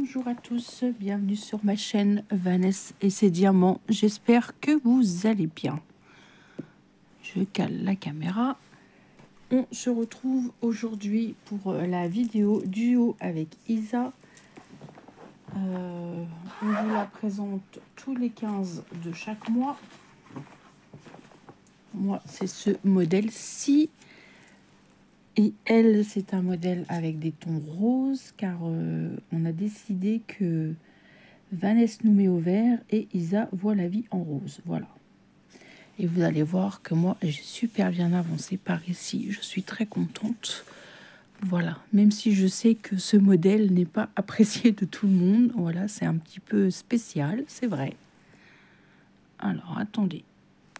Bonjour à tous, bienvenue sur ma chaîne Vanessa et ses diamants. J'espère que vous allez bien. Je cale la caméra. On se retrouve aujourd'hui pour la vidéo duo avec Isa. On vous la présente tous les 15 de chaque mois. Moi, c'est ce modèle-ci. Et elle, c'est un modèle avec des tons roses, car on a décidé que Vanessa nous met au vert et Isa voit la vie en rose. Voilà. Et vous allez voir que moi, j'ai super bien avancé par ici. Je suis très contente. Voilà. Même si je sais que ce modèle n'est pas apprécié de tout le monde. Voilà, c'est un petit peu spécial, c'est vrai. Alors, attendez.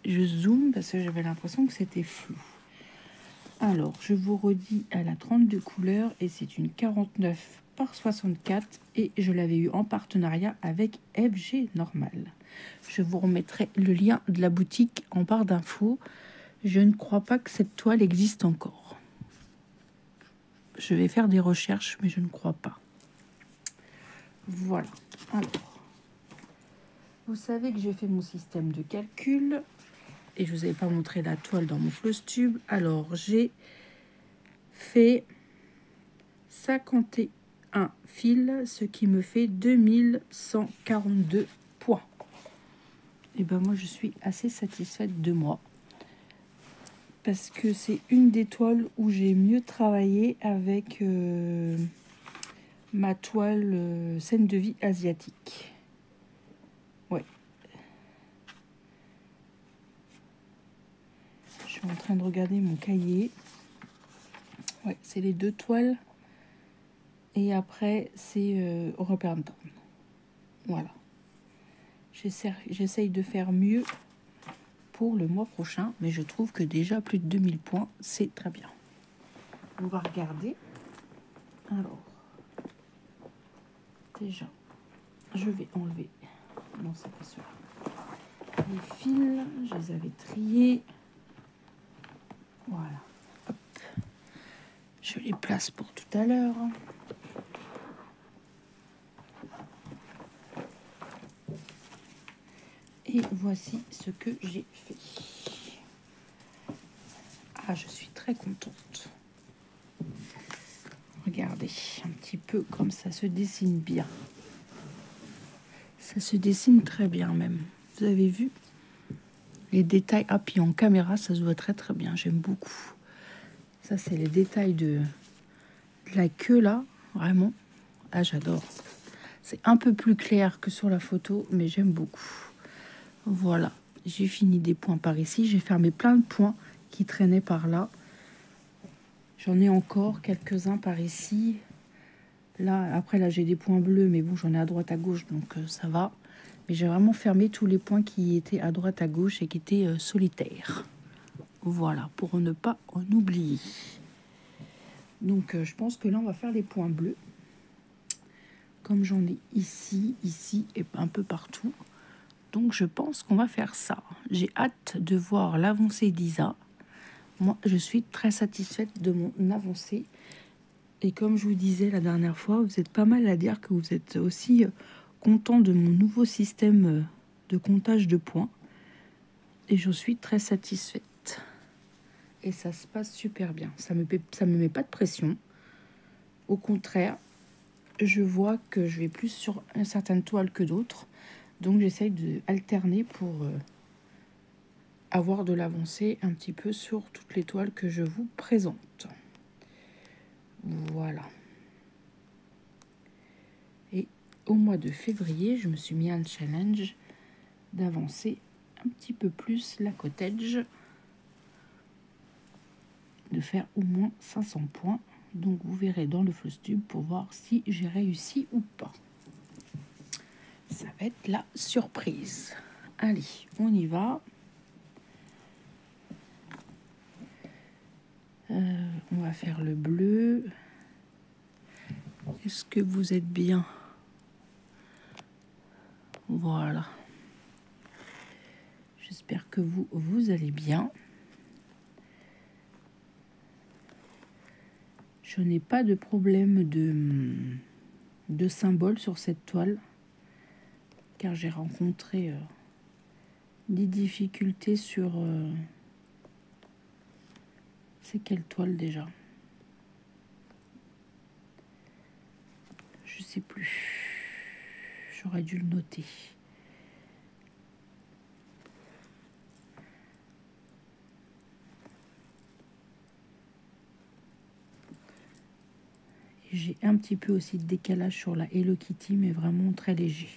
Je zoome parce que j'avais l'impression que c'était flou. Alors, je vous redis, elle a 32 couleurs et c'est une 49 par 64 et je l'avais eu en partenariat avec FG Normal. Je vous remettrai le lien de la boutique en barre d'infos. Je ne crois pas que cette toile existe encore. Je vais faire des recherches, mais je ne crois pas. Voilà. Alors, vous savez que j'ai fait mon système de calcul et je vous avais pas montré la toile dans mon floss tube. Alors, j'ai fait 51 fils, ce qui me fait 2142 points. Et ben moi, je suis assez satisfaite de moi. Parce que c'est une des toiles où j'ai mieux travaillé avec ma toile scène de vie asiatique. Ouais. Je suis en train de regarder mon cahier. Ouais, c'est les deux toiles. Et après, c'est European Town. Voilà. J'essaye de faire mieux pour le mois prochain. Mais je trouve que déjà plus de 2000 points, c'est très bien. On va regarder. Alors, déjà, je vais enlever. Non, c'est pas cela. Les fils, je les avais triés. Voilà. Hop. Je les place pour tout à l'heure. Et voici ce que j'ai fait. Ah, je suis très contente. Regardez, un petit peu comme ça se dessine bien. Ça se dessine très bien même. Vous avez vu les détails. Ah, puis en caméra, ça se voit très très bien. J'aime beaucoup. Ça, c'est les détails de la queue là. Vraiment. Ah, j'adore. C'est un peu plus clair que sur la photo, mais j'aime beaucoup. Voilà. J'ai fini des points par ici. J'ai fermé plein de points qui traînaient par là. J'en ai encore quelques-uns par ici. Là, après, là, j'ai des points bleus, mais bon, j'en ai à droite, à gauche, donc ça va. Mais j'ai vraiment fermé tous les points qui étaient à droite, à gauche et qui étaient solitaires. Voilà, pour ne pas en oublier. Donc, je pense que là, on va faire les points bleus. Comme j'en ai ici, ici et un peu partout. Donc, je pense qu'on va faire ça. J'ai hâte de voir l'avancée d'Isa. Moi, je suis très satisfaite de mon avancée. Et comme je vous disais la dernière fois, vous êtes pas mal à dire que vous êtes aussi content de mon nouveau système de comptage de points. Et je suis très satisfaite. Et ça se passe super bien. Ça me met pas de pression. Au contraire, je vois que je vais plus sur une certaine toile que d'autres. Donc j'essaye d'alterner pour avoir de l'avancée un petit peu sur toutes les toiles que je vous présente. Voilà. Et au mois de février, je me suis mis un challenge d'avancer un petit peu plus la cottage, de faire au moins 500 points. Donc vous verrez dans le floss tube pour voir si j'ai réussi ou pas. Ça va être la surprise. Allez, on y va. On va faire le bleu. Est-ce que vous êtes bien? Voilà. J'espère que vous allez bien. Je n'ai pas de problème de symboles sur cette toile, car j'ai rencontré des difficultés sur... c'est quelle toile déjà? Je sais plus. J'aurais dû le noter. J'ai un petit peu aussi de décalage sur la Hello Kitty, mais vraiment très léger.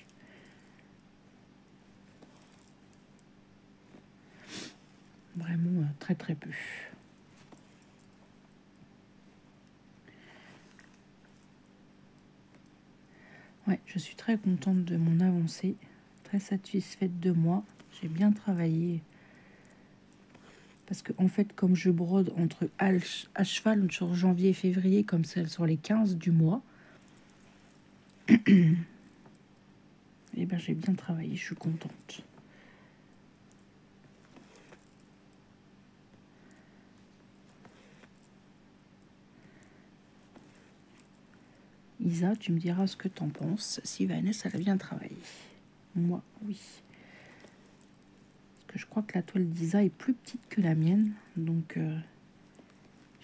Vraiment très très peu. Ouais, je suis très contente de mon avancée, très satisfaite de moi. J'ai bien travaillé. Parce que en fait, comme je brode à cheval sur janvier et février, comme celle sur les 15 du mois, et ben j'ai bien travaillé, je suis contente. Isa, tu me diras ce que t'en penses, si Vanessa elle a bien travaillé. Moi, oui. Parce que je crois que la toile d'Isa est plus petite que la mienne, donc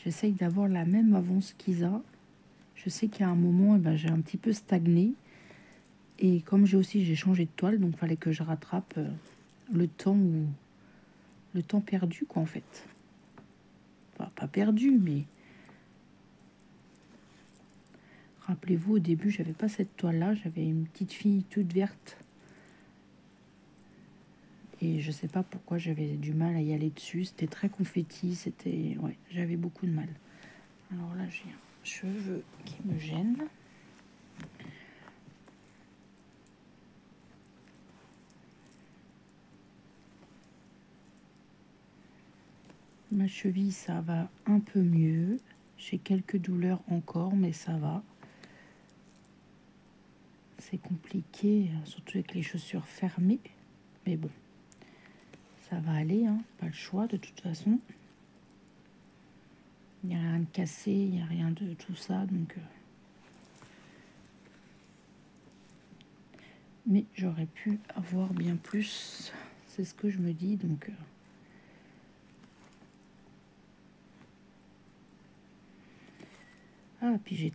j'essaye d'avoir la même avance qu'Isa. Je sais qu'à un moment, eh ben, j'ai un petit peu stagné. Et comme j'ai changé de toile, donc il fallait que je rattrape le temps perdu, quoi, en fait. Enfin, pas perdu, mais rappelez-vous, au début, j'avais pas cette toile-là. J'avais une petite fille toute verte. Et je sais pas pourquoi j'avais du mal à y aller dessus. C'était très confetti. C'était... Ouais, j'avais beaucoup de mal. Alors là, j'ai un cheveu qui me gêne. Ma cheville, ça va un peu mieux. J'ai quelques douleurs encore, mais ça va. C'est compliqué, surtout avec les chaussures fermées. Mais bon, ça va aller, hein. Pas le choix de toute façon. Il n'y a rien de cassé, il n'y a rien de tout ça. Donc, mais j'aurais pu avoir bien plus. C'est ce que je me dis. Donc, ah, puis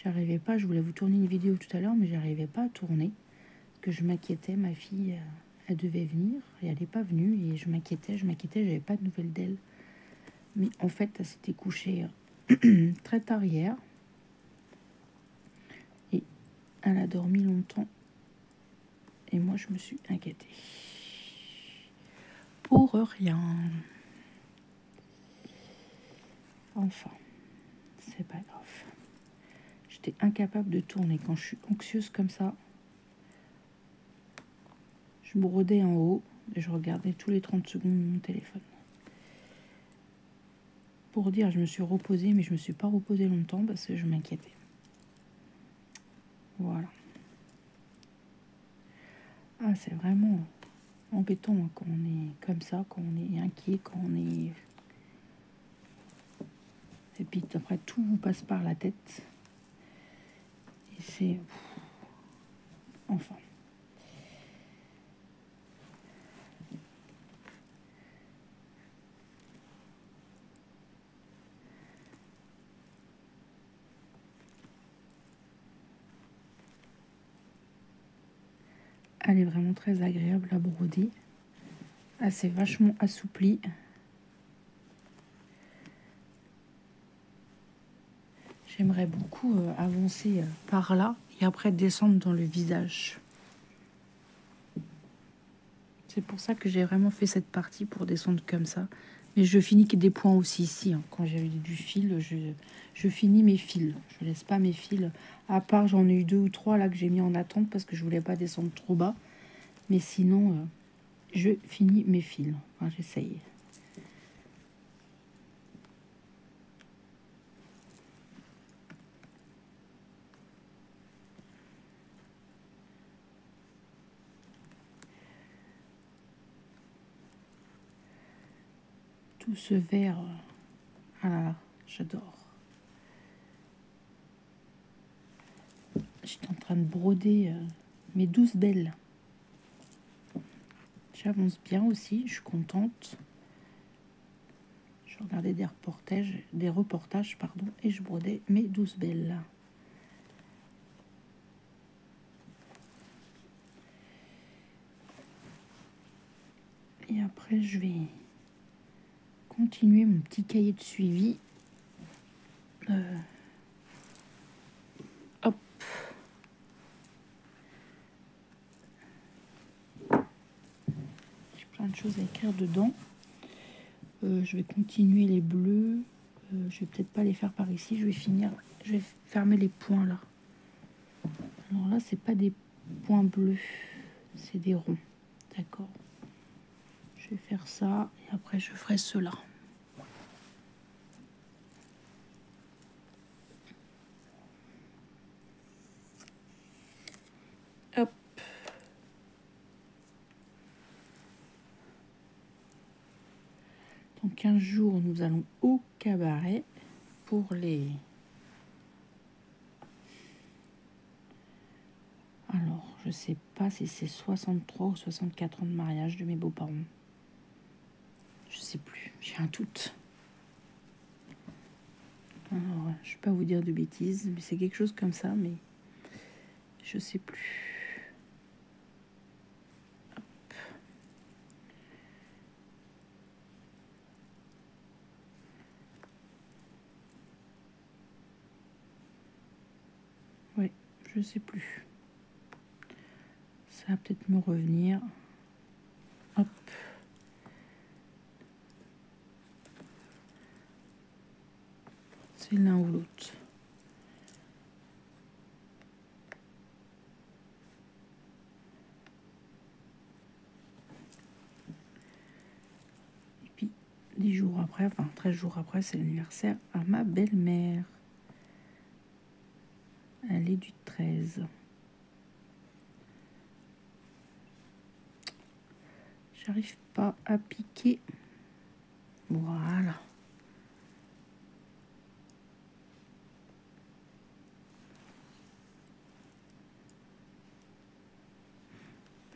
j'arrivais pas, je voulais vous tourner une vidéo tout à l'heure, mais j'arrivais pas à tourner. Parce que je m'inquiétais, ma fille, elle devait venir, et elle n'est pas venue, et je m'inquiétais, j'avais pas de nouvelles d'elle. Mais en fait, elle s'était couchée très tard hier, et elle a dormi longtemps, et moi je me suis inquiétée. Pour rien. Enfin, c'est pas grave. J'étais incapable de tourner. Quand je suis anxieuse comme ça, je brodais en haut et je regardais tous les 30 secondes mon téléphone. Pour dire, je me suis reposée, mais je me suis pas reposée longtemps parce que je m'inquiétais. Voilà. Ah, c'est vraiment embêtant hein, quand on est comme ça, quand on est inquiet, quand on est... Et puis après, tout vous passe par la tête. Et c'est... Enfin. Elle est vraiment très agréable à broder. Elle s'est vachement assouplie. J'aimerais beaucoup avancer par là et après descendre dans le visage. C'est pour ça que j'ai vraiment fait cette partie pour descendre comme ça. Mais je finis que des points aussi ici. Hein. Quand j'ai du fil, je finis mes fils. Je laisse pas mes fils. À part, j'en ai eu 2 ou 3 là que j'ai mis en attente parce que je voulais pas descendre trop bas. Mais sinon, je finis mes fils. Enfin, j'essaye. Tout ce vert, ah là là, j'adore. train de broder mes 12 belles. J'avance bien aussi, je suis contente. Je regardais des reportages, pardon, et je brodais mes 12 belles. Et après, je vais continuer mon petit cahier de suivi. Hop. J'ai plein de choses à écrire dedans. Je vais continuer les bleus. Je vais peut-être pas les faire par ici. Je vais fermer les points là. Alors là, c'est pas des points bleus, c'est des ronds. D'accord. Je vais faire ça et après je ferai cela. Hop. Dans 15 jours, nous allons au cabaret pour les... Alors, je sais pas si c'est 63 ou 64 ans de mariage de mes beaux-parents. Je sais plus, j'ai un doute. Alors, je vais pas vous dire de bêtises, mais c'est quelque chose comme ça, mais je sais plus. Hop. Ouais, je sais plus. Ça va peut-être me revenir. Hop. C'est l'un ou l'autre. Et puis, 10 jours après, enfin 13 jours après, c'est l'anniversaire à ma belle-mère. Elle est du 13. J'arrive pas à piquer. Voilà.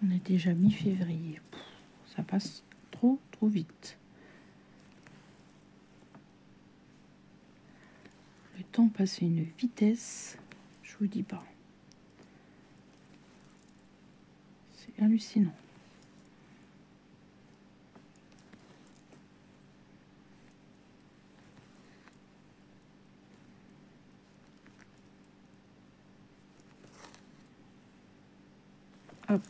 On est déjà mi-février. Ça passe trop vite. Le temps passe à une vitesse, je vous dis pas. C'est hallucinant. Hop.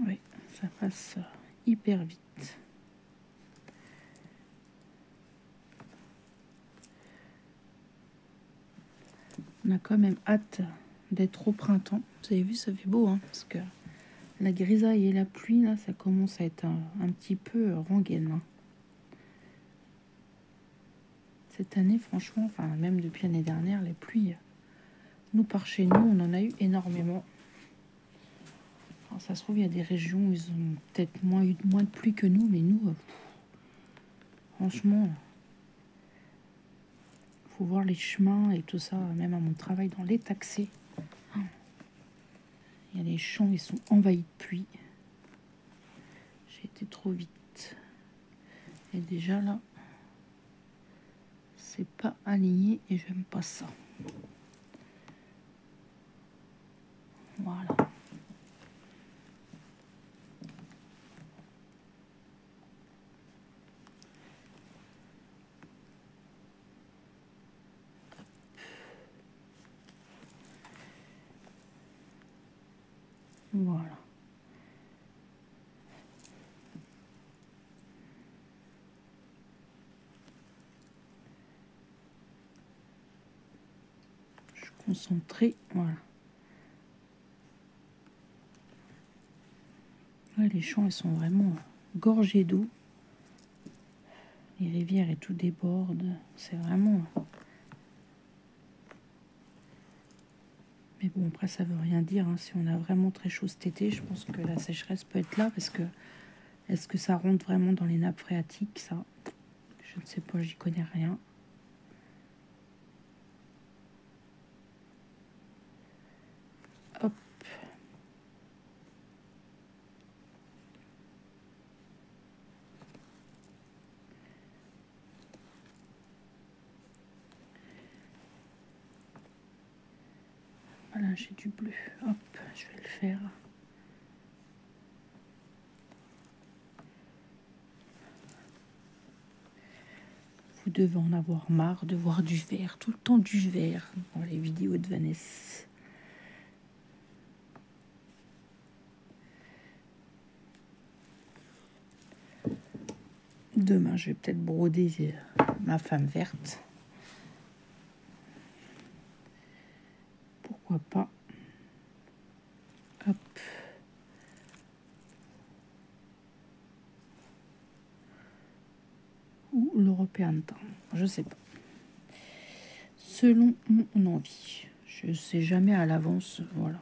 Oui, ça passe hyper vite. On a quand même hâte d'être au printemps. Vous avez vu, ça fait beau, hein, parce que la grisaille et la pluie, là, ça commence à être un petit peu rengaine. Hein. Cette année, franchement, enfin, même depuis l'année dernière, les pluies, nous, par chez nous, on en a eu énormément. Alors, ça se trouve, il y a des régions où ils ont peut-être eu moins de pluie que nous, mais nous, franchement, faut voir les chemins et tout ça, même à mon travail dans les taxis. Il y a les champs, ils sont envahis de pluie. J'ai été trop vite. Et déjà là, c'est pas aligné et j'aime pas ça. Voilà. Voilà. Je suis concentrée. Voilà. Ouais, les champs, ils sont vraiment gorgés d'eau. Les rivières et tout déborde. C'est vraiment... Mais bon, après, ça veut rien dire. Hein. Si on a vraiment très chaud cet été, je pense que la sécheresse peut être là parce que Est-ce que ça rentre vraiment dans les nappes phréatiques, ça? Je ne sais pas, j'y connais rien. Hop. Voilà, j'ai du bleu. Hop, je vais le faire. Vous devez en avoir marre de voir du vert, tout le temps du vert dans les vidéos de Vanessa. Demain, je vais peut-être broder ma femme verte. Pourquoi pas? Hop. Ou l'European Time, je sais pas. Selon mon envie. Je sais jamais à l'avance, voilà.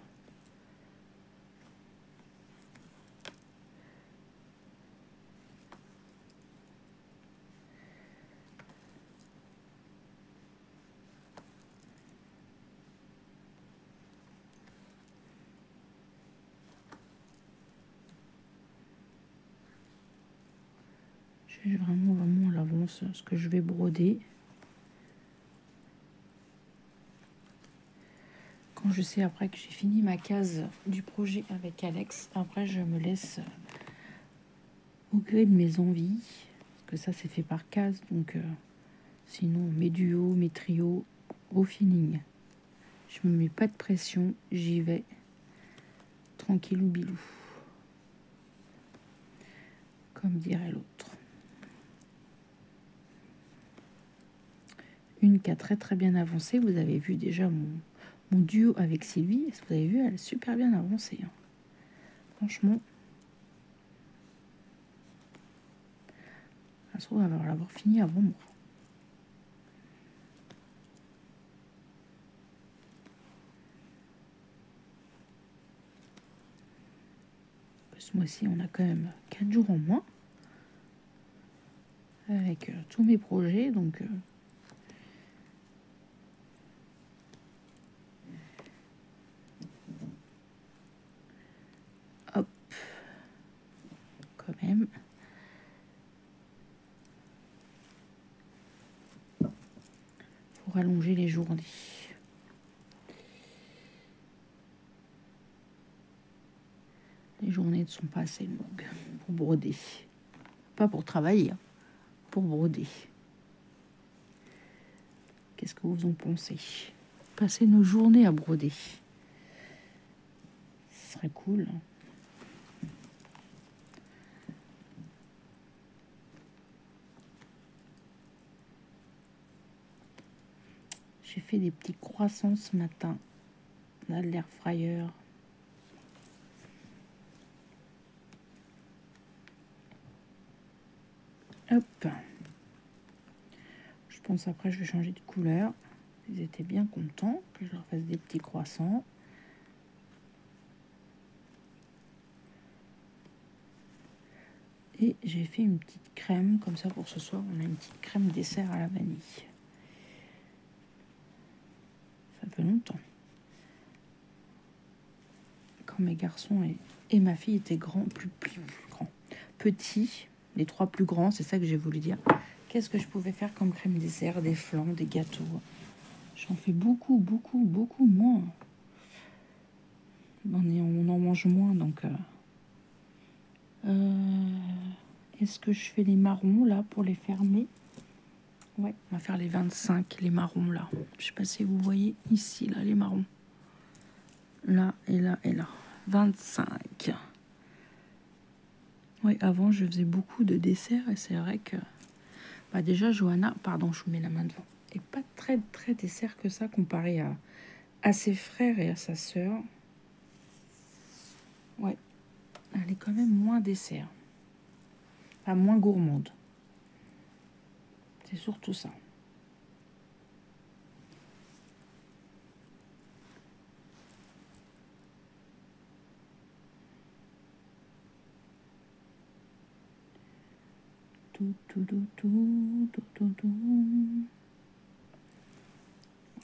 Je sais vraiment à l'avance ce que je vais broder. Quand je sais après que j'ai fini ma case du projet avec Alex, après je me laisse au gré de mes envies. Parce que ça c'est fait par case, donc sinon mes duos, mes trios, au feeling. Je me mets pas de pression, j'y vais. Tranquillou bilou. Comme dirait l'autre. Une qui a très bien avancé. Vous avez vu déjà mon duo avec Sylvie. Est-ce que vous avez vu, elle a super bien avancé. Hein. Franchement. Ça se trouve, elle va l'avoir fini avant moi. Ce mois-ci, on a quand même 4 jours en moins. Avec tous mes projets. Donc, hop. Quand même. Pour allonger les journées. Les journées ne sont pas assez longues pour broder. Pas pour travailler, hein, pour broder. Qu'est-ce que vous en pensez? Passer nos journées à broder. Ce serait cool. J'ai fait des petits croissants ce matin. Là, de l'air fryer. Hop. Je pense après je vais changer de couleur. Ils étaient bien contents que je leur fasse des petits croissants. Et j'ai fait une petite crème, comme ça pour ce soir, on a une petite crème dessert à la vanille. Ça fait longtemps. Quand mes garçons et ma fille étaient grands, plus grands, petits, les 3 plus grands, c'est ça que j'ai voulu dire. Qu'est-ce que je pouvais faire comme crème dessert, des flans, des gâteaux? J'en fais beaucoup moins. On en mange moins, donc... Est-ce que je fais les marrons, là, pour les fermer? Ouais, on va faire les 25, les marrons, là. Je sais pas si vous voyez ici, là, les marrons. Là, et là, et là. 25. Oui, avant, je faisais beaucoup de desserts, et c'est vrai que... Bah déjà, Johanna, pardon, je vous mets la main devant, est pas très dessert que ça, comparé à ses frères et à sa sœur. Ouais, elle est quand même moins dessert. Enfin, moins gourmande. C'est surtout ça.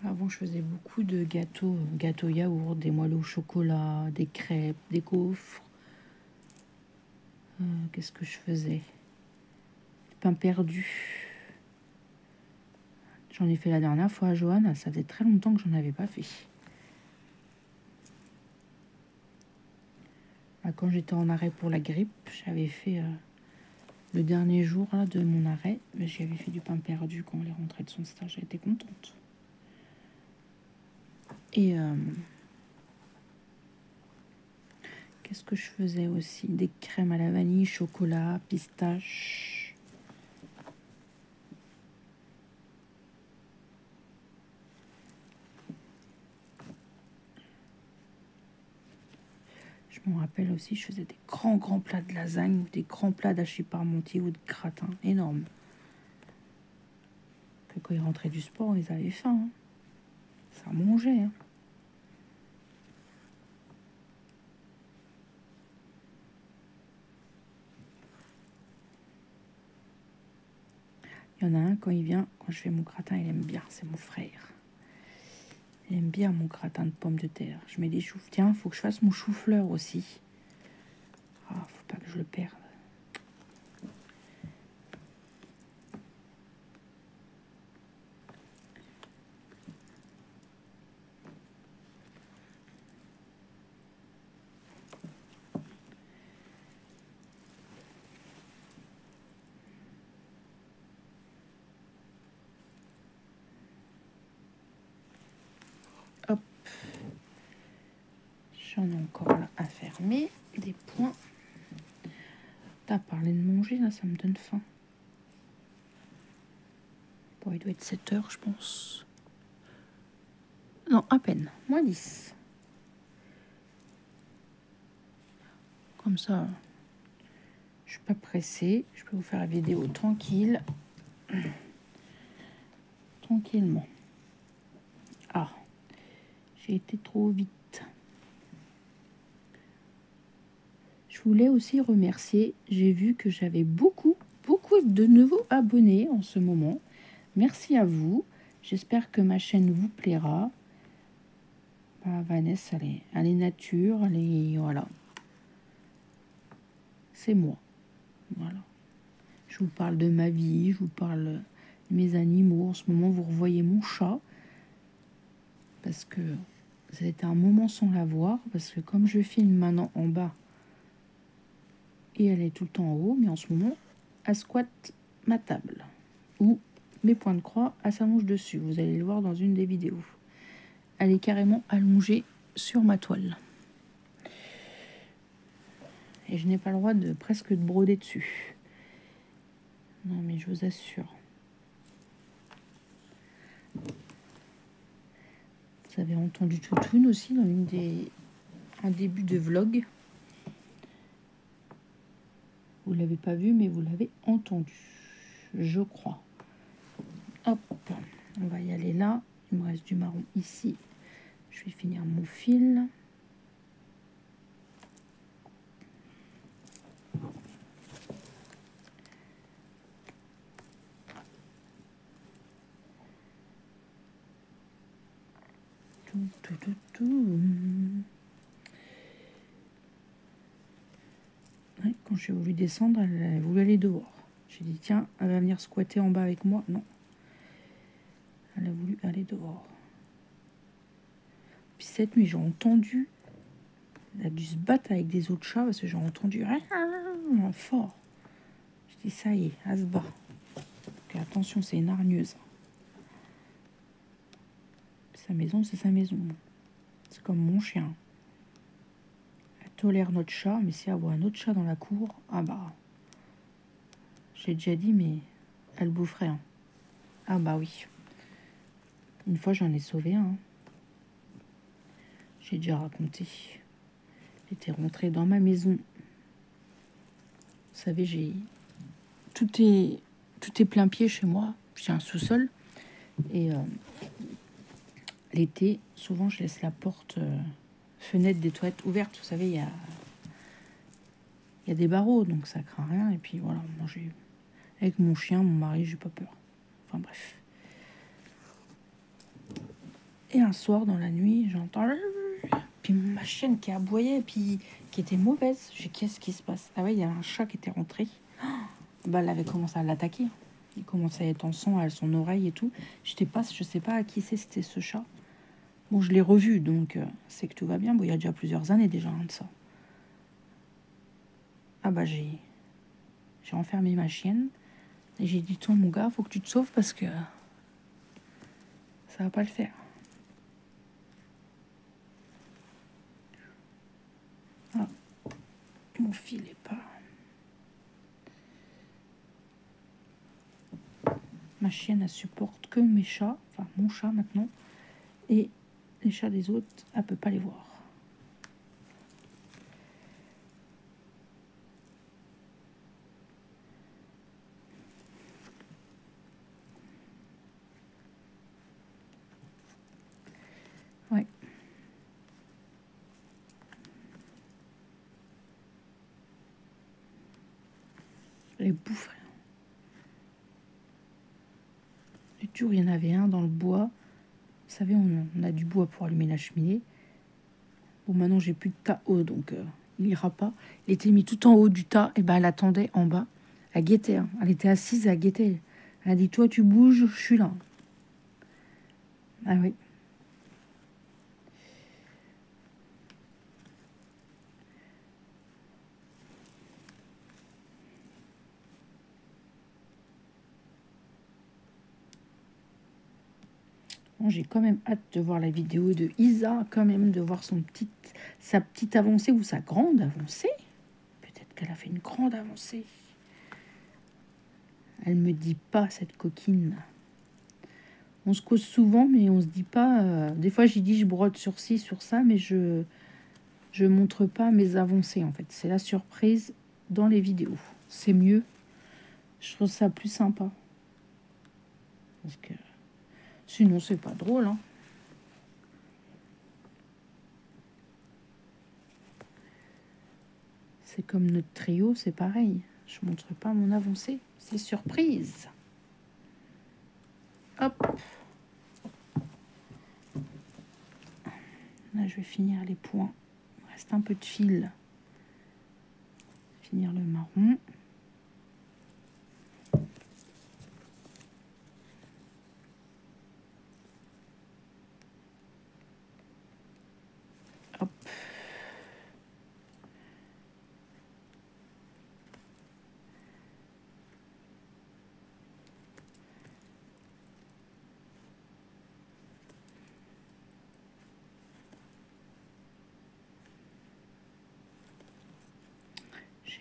Avant, je faisais beaucoup de gâteaux yaourt, des moelleux au chocolat, des crêpes, des gaufres. Qu'est-ce que je faisais? Du pain perdu. J'en ai fait la dernière fois à Johanna. Ça faisait très longtemps que j'en avais pas fait. Quand j'étais en arrêt pour la grippe, j'avais fait le dernier jour là, de mon arrêt. J'avais fait du pain perdu quand elle est rentrée de son stage. J'étais contente. Et qu'est-ce que je faisais aussi? Des crèmes à la vanille, chocolat, pistache. Je me rappelle aussi, je faisais des grands plats de lasagne, des grands plats d'hachis parmentier ou de gratin énormes. Que quand ils rentraient du sport, ils avaient faim. Hein. Ça mangeait. Hein. Il y en a un, quand il vient, quand je fais mon gratin, il aime bien, c'est mon frère. Il aime bien mon gratin de pommes de terre. Je mets des choux. Tiens, faut que je fasse mon chou-fleur aussi. Ah, faut pas que je le perde. Hop. J'en ai encore là à fermer. Des points. T'as parlé de manger, là, ça me donne faim. Bon, il doit être 7 heures, je pense. Non, à peine. Moins 10. Comme ça, je suis pas pressée. Je peux vous faire la vidéo tranquille. Tranquillement. Ah, j'ai été trop vite. Je voulais aussi remercier. J'ai vu que j'avais beaucoup de nouveaux abonnés en ce moment. Merci à vous. J'espère que ma chaîne vous plaira. Vanessa, elle est nature. Voilà. C'est moi. Voilà. Je vous parle de ma vie. Je vous parle de mes animaux. En ce moment, vous revoyez mon chat. Parce que ça a été un moment sans la voir. Parce que comme je filme maintenant en bas, et elle est tout le temps en haut, mais en ce moment, elle squatte ma table. Ou mes points de croix, elle s'allonge dessus. Vous allez le voir dans une des vidéos. Elle est carrément allongée sur ma toile. Et je n'ai pas le droit de presque de broder dessus. Non, mais je vous assure. Vous avez entendu Toutoune aussi dans un début de vlog. Vous ne l'avez pas vu, mais vous l'avez entendu. Je crois. Hop, on va y aller là. Il me reste du marron ici. Je vais finir mon fil. Ouais, quand j'ai voulu descendre, elle a voulu aller dehors. J'ai dit, tiens, elle va venir squatter en bas avec moi. Non. Elle a voulu aller dehors. Puis cette nuit, j'ai entendu. Elle a dû se battre avec des autres chats parce que j'ai entendu fort. Je dis, ça y est, elle se bat. Donc, attention, c'est une hargneuse. Sa maison, c'est sa maison. C'est comme mon chien. Elle tolère notre chat, mais si elle voit un autre chat dans la cour, ah bah, j'ai déjà dit, mais elle boufferait. Hein. Ah bah oui. Une fois, j'en ai sauvé un. Hein. J'ai déjà raconté. J'étais rentrée dans ma maison. Vous savez, tout est plein pied chez moi. J'ai un sous-sol. Et l'été, souvent, je laisse la porte, fenêtre des toilettes ouverte. Vous savez, il y a des barreaux, donc ça craint rien. Et puis voilà, moi, Avec mon chien, mon mari, j'ai pas peur. Enfin bref. Et un soir, dans la nuit, j'entends... Puis ma chienne qui aboyait, puis qui était mauvaise. Je dis, qu'est-ce qui se passe? Ah ouais, il y avait un chat qui était rentré. Bah, elle avait commencé à l'attaquer. Il commençait à être en sang à son oreille et tout. Je sais pas à qui c'était ce chat. Bon, je l'ai revu, donc c'est que tout va bien. Bon, il y a déjà plusieurs années déjà de ça. Ah bah j'ai enfermé ma chienne et j'ai dit, toi mon gars, faut que tu te sauves parce que ça va pas le faire. Ah, mon fil est pas... Ma chienne, elle supporte que mes chats, enfin mon chat maintenant, et les chats des autres, elle peut pas les voir. Ouais. Les bouffes. Du jour, il y en avait un dans le bois. Vous savez, on a du bois pour allumer la cheminée. Bon, maintenant, j'ai plus de tas haut, donc il ira pas. Il était mis tout en haut du tas, et ben elle attendait en bas. Elle guettait, hein. Elle était assise, elle guettait. Elle a dit, toi, tu bouges, je suis là. Ah oui. Bon, j'ai quand même hâte de voir la vidéo de Isa, quand même, de voir sa petite avancée ou sa grande avancée. Peut-être qu'elle a fait une grande avancée. Elle me dit pas, cette coquine. On se cause souvent, mais on se dit pas... des fois, j'ai dit, je brode sur ci, sur ça, mais je montre pas mes avancées, en fait. C'est la surprise dans les vidéos. C'est mieux. Je trouve ça plus sympa. Parce que sinon, c'est pas drôle, hein. C'est comme notre trio, c'est pareil. Je montre pas mon avancée. C'est surprise. Hop. Là, je vais finir les points. Il reste un peu de fil. Finir le marron. Hop.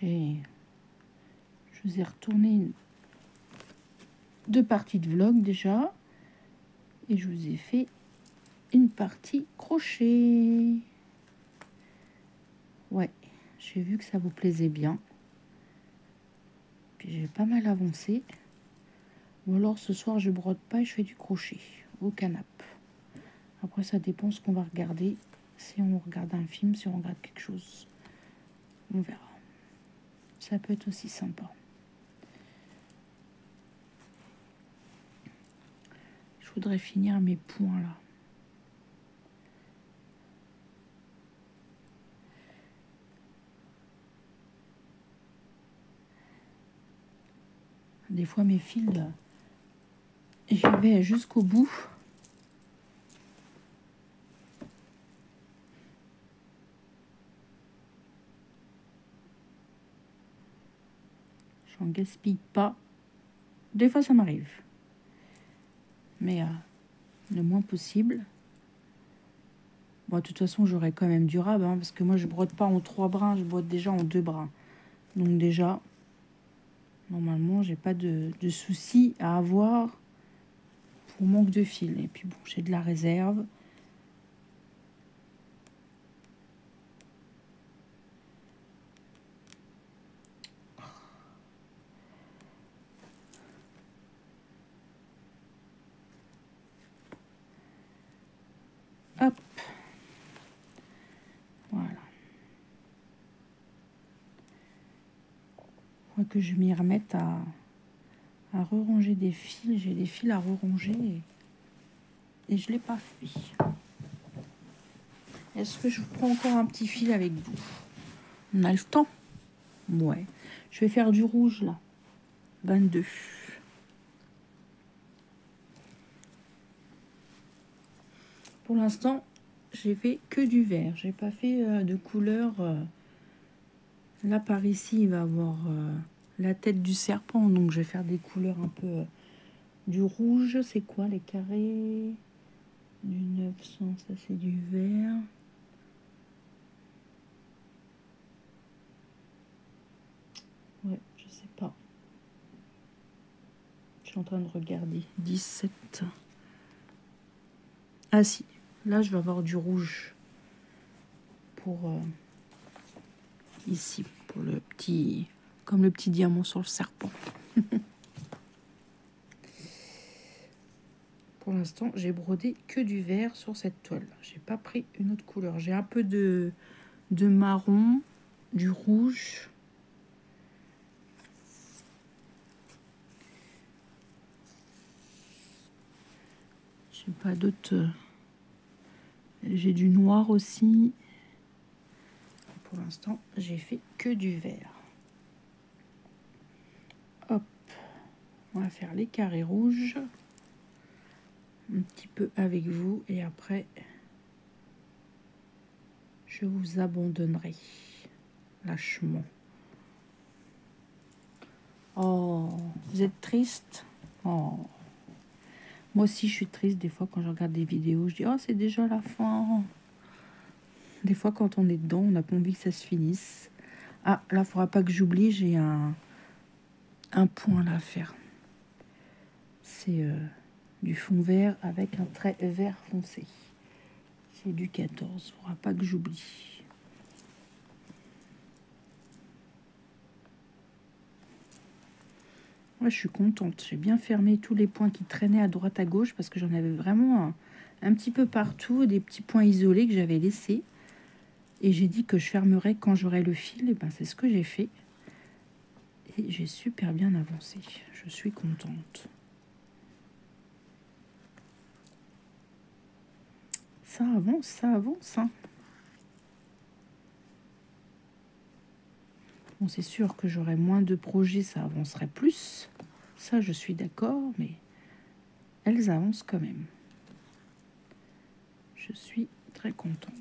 Je vous ai retourné 2 parties de vlog déjà. Et je vous ai fait une partie crochet. Ouais, j'ai vu que ça vous plaisait bien. Puis j'ai pas mal avancé. Ou alors ce soir je brode pas et je fais du crochet au canapé. Après ça dépend ce qu'on va regarder. Si on regarde un film, si on regarde quelque chose, on verra. Ça peut être aussi sympa. Je voudrais finir mes points là. Des fois mes fils, j'y vais jusqu'au bout. J'en gaspille pas. Des fois ça m'arrive. Mais le moins possible. Bon, de toute façon, j'aurai quand même du rab, hein, parce que moi, je brode pas en 3 brins, je brode déjà en 2 brins. Donc déjà, normalement, j'ai pas de soucis à avoir pour manque de fil. Et puis bon, j'ai de la réserve. Hop. Voilà. Faut que je m'y remette à à re-ranger des fils. J'ai des fils à re-ranger et je ne l'ai pas fait. Est-ce que je prends encore un petit fil avec vous? On a le temps? Ouais. Je vais faire du rouge là. 22. Pour l'instant, j'ai fait que du vert. J'ai pas fait de couleur. Là, par ici, il va avoir la tête du serpent. Donc, je vais faire des couleurs un peu du rouge. C'est quoi les carrés? Du 900, ça c'est du vert. Ouais, je sais pas. Je suis en train de regarder. 17. Ah si, là je vais avoir du rouge pour ici, pour le petit, comme le petit diamant sur le serpent. Pour l'instant, j'ai brodé que du vert sur cette toile. J'ai pas pris une autre couleur. J'ai un peu de marron, du rouge. Je sais pas d'autres. J'ai du noir aussi. Pour l'instant, j'ai fait que du vert. Hop, on va faire les carrés rouges. Un petit peu avec vous et après, je vous abandonnerai lâchement. Oh, vous êtes triste? Oh. Moi aussi, je suis triste des fois quand je regarde des vidéos. Je dis, oh, c'est déjà la fin. Des fois, quand on est dedans, on n'a pas envie que ça se finisse. Ah, là, il ne faudra pas que j'oublie, j'ai un point là à faire. C'est du fond vert avec un trait vert foncé. C'est du 14, il ne faudra pas que j'oublie. Ouais, je suis contente. J'ai bien fermé tous les points qui traînaient à droite à gauche parce que j'en avais vraiment un petit peu partout, des petits points isolés que j'avais laissés. Et j'ai dit que je fermerais quand j'aurai le fil. Et ben c'est ce que j'ai fait. Et j'ai super bien avancé. Je suis contente. Ça avance, ça avance. Hein. Bon, c'est sûr que j'aurais moins de projets, ça avancerait plus. Ça, je suis d'accord, mais elles avancent quand même. Je suis très contente.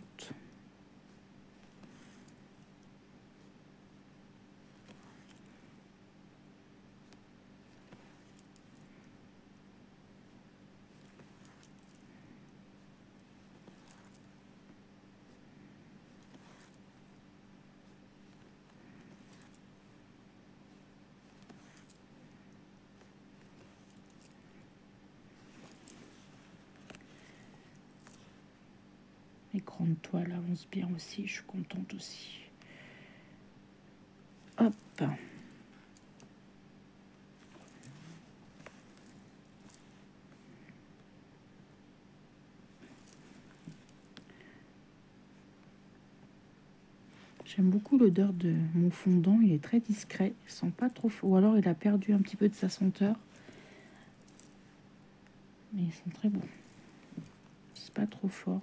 Les grandes toiles avancent bien aussi, je suis contente aussi. Hop. J'aime beaucoup l'odeur de mon fondant, il est très discret, il sent pas trop fort, ou alors il a perdu un petit peu de sa senteur. Mais ils sont très bons. C'est pas trop fort.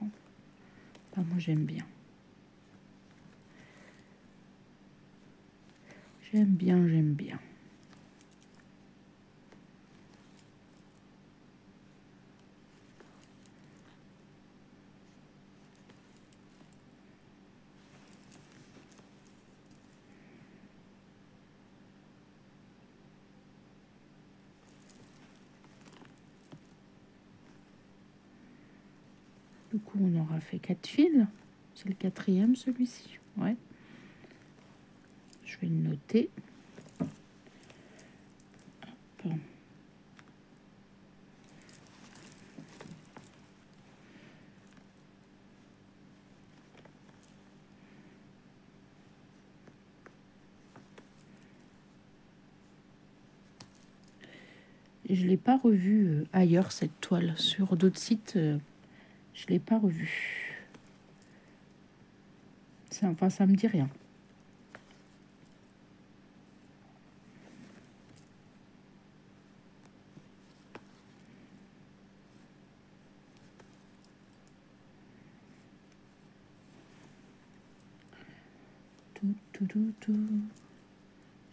Enfin, moi j'aime bien. J'aime bien, j'aime bien. Du coup, on aura fait 4 fils. C'est le 4e, celui-ci. Ouais. Je vais le noter. Hop. Je ne l'ai pas revue ailleurs, cette toile. Sur d'autres sites, je ne l'ai pas revue. Enfin, ça me dit rien.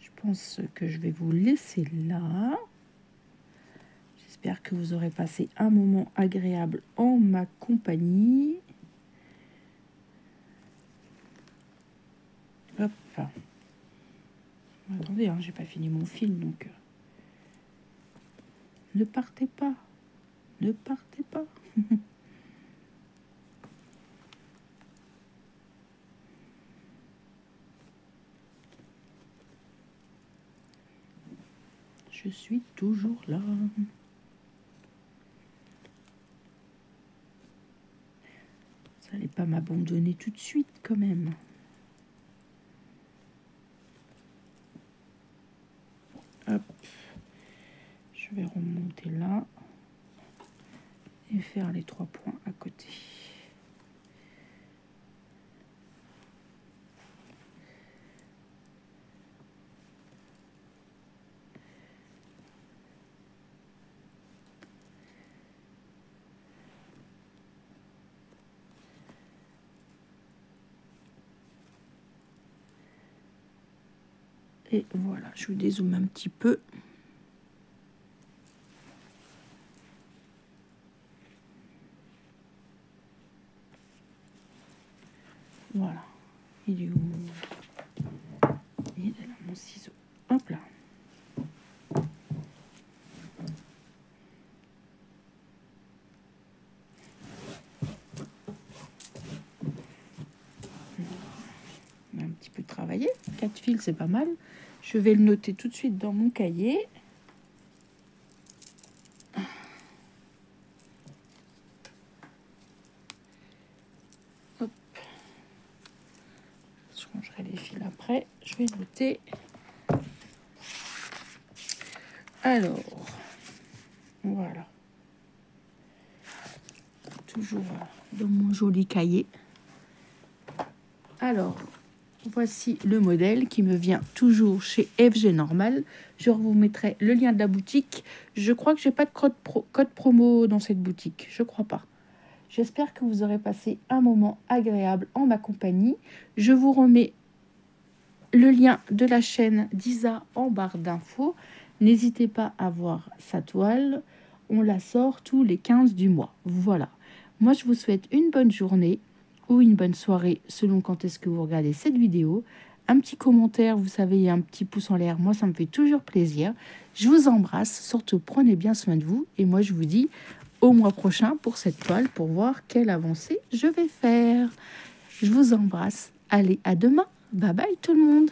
Je pense que je vais vous laisser là. J'espère que vous aurez passé un moment agréable en ma compagnie. Hop. Attendez, hein, j'ai pas fini mon film, donc ne partez pas. Ne partez pas. Je suis toujours là. Ça n'allait pas m'abandonner tout de suite quand même. Hop. Je vais remonter là et faire les 3 points à côté. Et voilà, je vous dézoome un petit peu. Voilà. Il est où? Il est là, mon ciseau. Hop là. On a un petit peu travaillé. 4 fils, c'est pas mal. Je vais le noter tout de suite dans mon cahier. Hop. Je rangerai les fils après. Je vais noter. Alors, voilà. Toujours dans mon joli cahier. Alors, voici le modèle qui me vient toujours chez FG Normal. Je vous mettrai le lien de la boutique. Je crois que j'ai pas de code promo dans cette boutique. Je crois pas. J'espère que vous aurez passé un moment agréable en ma compagnie. Je vous remets le lien de la chaîne d'Isa en barre d'infos. N'hésitez pas à voir sa toile. On la sort tous les 15 du mois. Voilà. Moi, je vous souhaite une bonne journée ou une bonne soirée selon quand est-ce que vous regardez cette vidéo. Un petit commentaire, vous savez, un petit pouce en l'air. Moi, ça me fait toujours plaisir. Je vous embrasse. Surtout, prenez bien soin de vous. Et moi, je vous dis au mois prochain pour cette toile pour voir quelle avancée je vais faire. Je vous embrasse. Allez, à demain. Bye bye tout le monde.